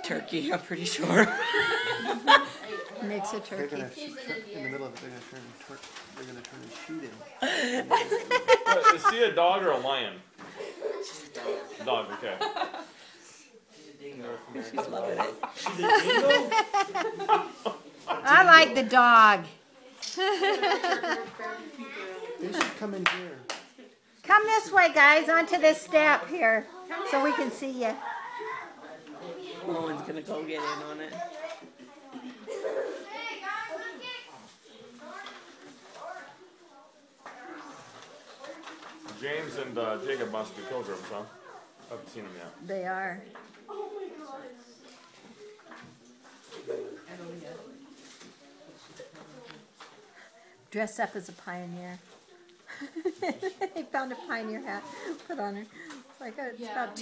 Turkey, I'm pretty sure. Makes a turkey. They're gonna shoot in the middle of it. They're gonna turn and shoot him. Is she a dog or a lion? She's a dog. Dog, okay. She's a dingo. She's loving it. She's a dingo? I like the dog. They should come in here. Come this way, guys, onto this step here, so we can see you. Owen's gonna go get in on it. James and Jacob must be pilgrims, huh? I haven't seen them yet. They are. Dressed up as a pioneer. They found a pioneer hat, put on her. It's like it's about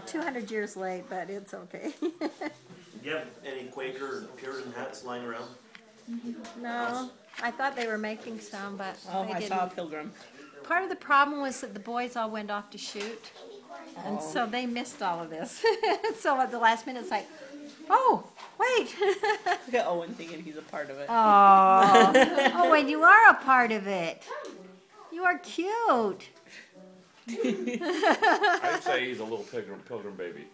200 years late, but it's okay. Do you have any Quaker or Puritan hats lying around? No, I thought they were making some, but Oh, they I didn't. saw a pilgrim. Part of the problem was that the boys all went off to shoot, and so they missed all of this. So at the last minute, it's like, oh, wait. Look at Owen thinking he's a part of it. Oh, oh, wait, you are a part of it. You are cute. I'd say he's a little pilgrim baby.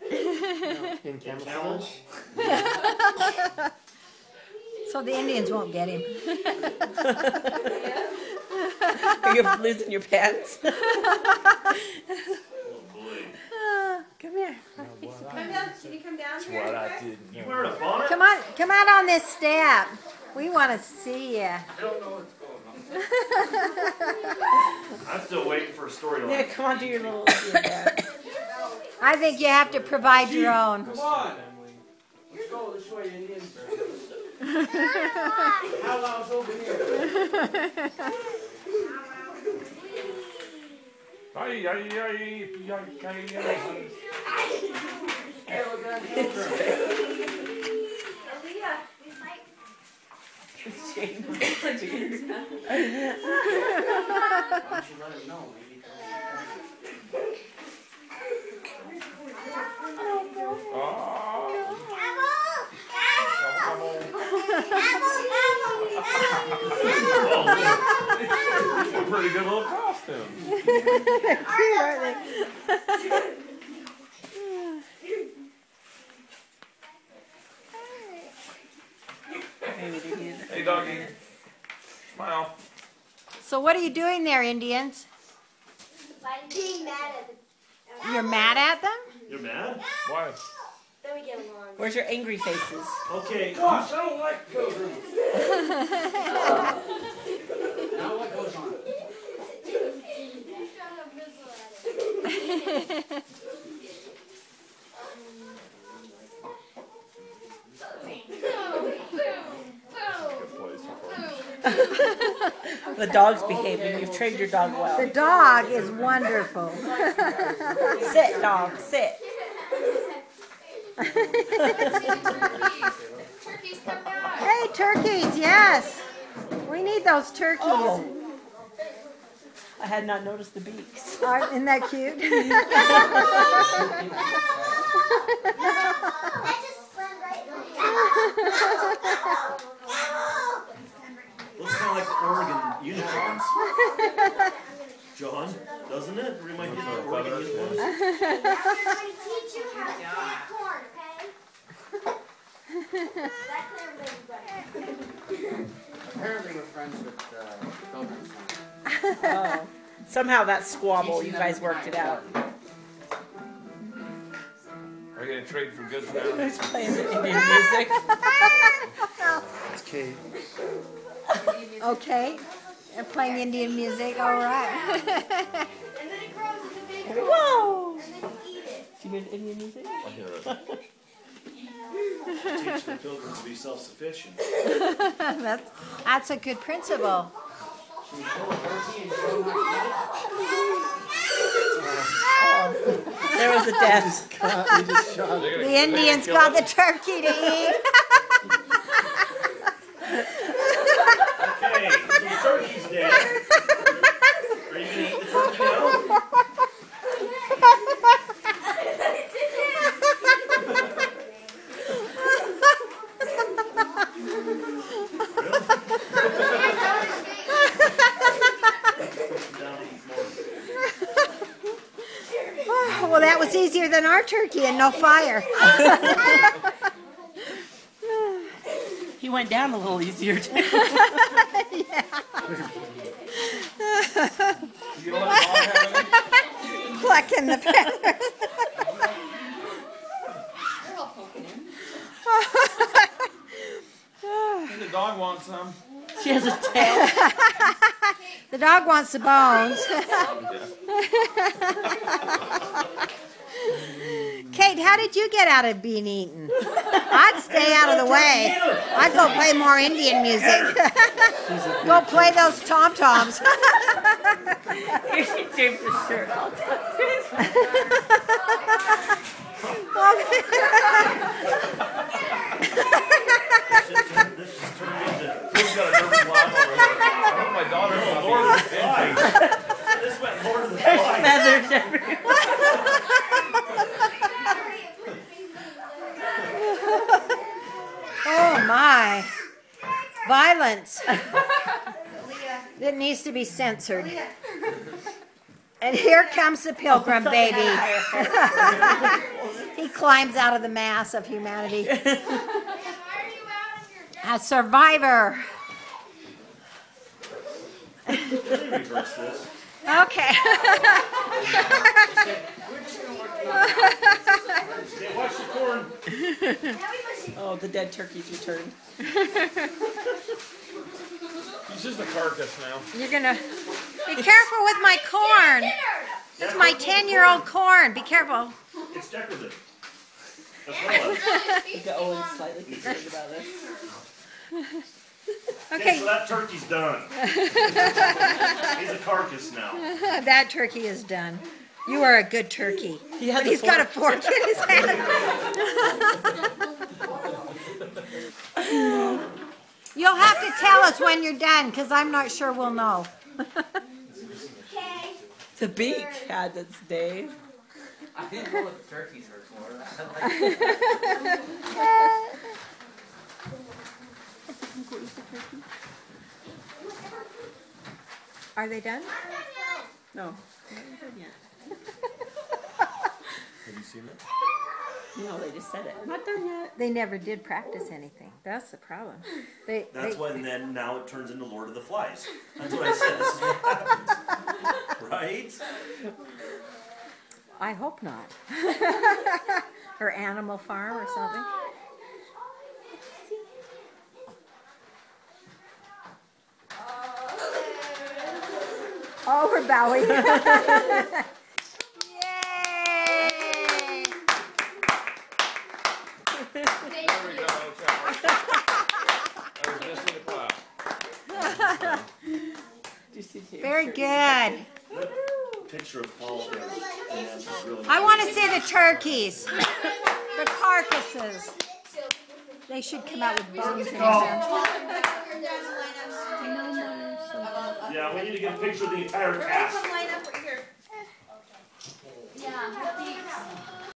In camouflage. So the Indians won't get him. Are you losing your pants? Oh boy. Come here. Come down. Can you come down That's here? what I did. You wearing a bonnet? Come out on this step. We want to see you. I don't know what's going on. I'm still waiting for a storyline. Yeah, come on, do your little dance. I think you have to provide your own. Come on. Let's go this way, Indian. How loud's over here? Ay. Hey, look at that. James. Why don't you let him know? Maybe A pretty good little costume. They're cute, aren't they? Hey, doggy. Smile. So what are you doing there, Indians? I'm being mad at them. You're mad at them? You're mad? Why? Then we get along. Where's your angry faces? Okay. gosh, I don't like pilgrims. Now what goes on? The dog's behaving. You've trained your dog well. The dog is wonderful. Sit, dog. Sit. Turkeys, come down. Hey, turkeys, yes. We need those turkeys. Oh. I had not noticed the beaks. Isn't that cute? Looks kind of like the Oregon uniforms. John, doesn't it? Remind you of the Oregon uniforms? I'm going to teach you how to plant corn, okay? That's everybody. Apparently we're friends with pilgrims. Oh. Somehow that squabble, you guys worked it out. Are you gonna trade for goods now? Who's playing the Indian music? It's Kate. Okay. They're playing Indian music, all right. And then it grows into big corn. Whoa! And then you eat it. Do you hear the Indian music? I hear it. Teach the pilgrims to be self-sufficient. That's a good principle. Should we kill a turkey and show them how to eat it? There was a death. He just shot it. The Indians got the turkey to eat. Okay, so the turkey's dead. Are you going to eat the turkey now? that was easier than our turkey and no fire. He went down a little easier too. You don't let the dog have any? Plucking the feathers. I think the dog wants some. She has a tail. The dog wants the bones. Kate, how did you get out of being eaten? I'd stay out of the way. I'd go play more Indian music. Go play those tom-toms. Here she taped the shirt. Who's got a nervous laugh over here? I hope my daughter's not Lord of the being Flies. This went Lord of the There's Flies. feathers everywhere. Oh my. Violence. It needs to be censored. And here comes the pilgrim baby. He climbs out of the mass of humanity. A survivor. Can we reverse this? Okay. Hey, watch the corn. Oh, the dead turkey's returned. He's just a carcass now. You're gonna be careful with my corn. It's my 10-year-old corn. Be careful. It's decorative. That's what it was. I think Owen's slightly concerned about this. Okay, so that turkey's done. He's a carcass now. That turkey is done. You are a good turkey. But he's got a fork in his hand. You'll have to tell us when you're done, because I'm not sure we'll know. The beak had its day. I didn't know what the turkeys were for. Are they done? No. Have you seen it? No, they just said it. I'm not done yet. They never did practice anything. That's the problem. That's when then now it turns into Lord of the Flies. That's what I said. This is what happens. Right? I hope not. Or Animal Farm or something. Oh, we're bowing. Yay! There we go. I was missing the clap. Did you see Tate's Very shirt? good. Picture of Paul. Is really I want to see the turkeys. The carcasses. They should come out with bones in them. Yeah, we need to get a picture of the entire cast. Yeah.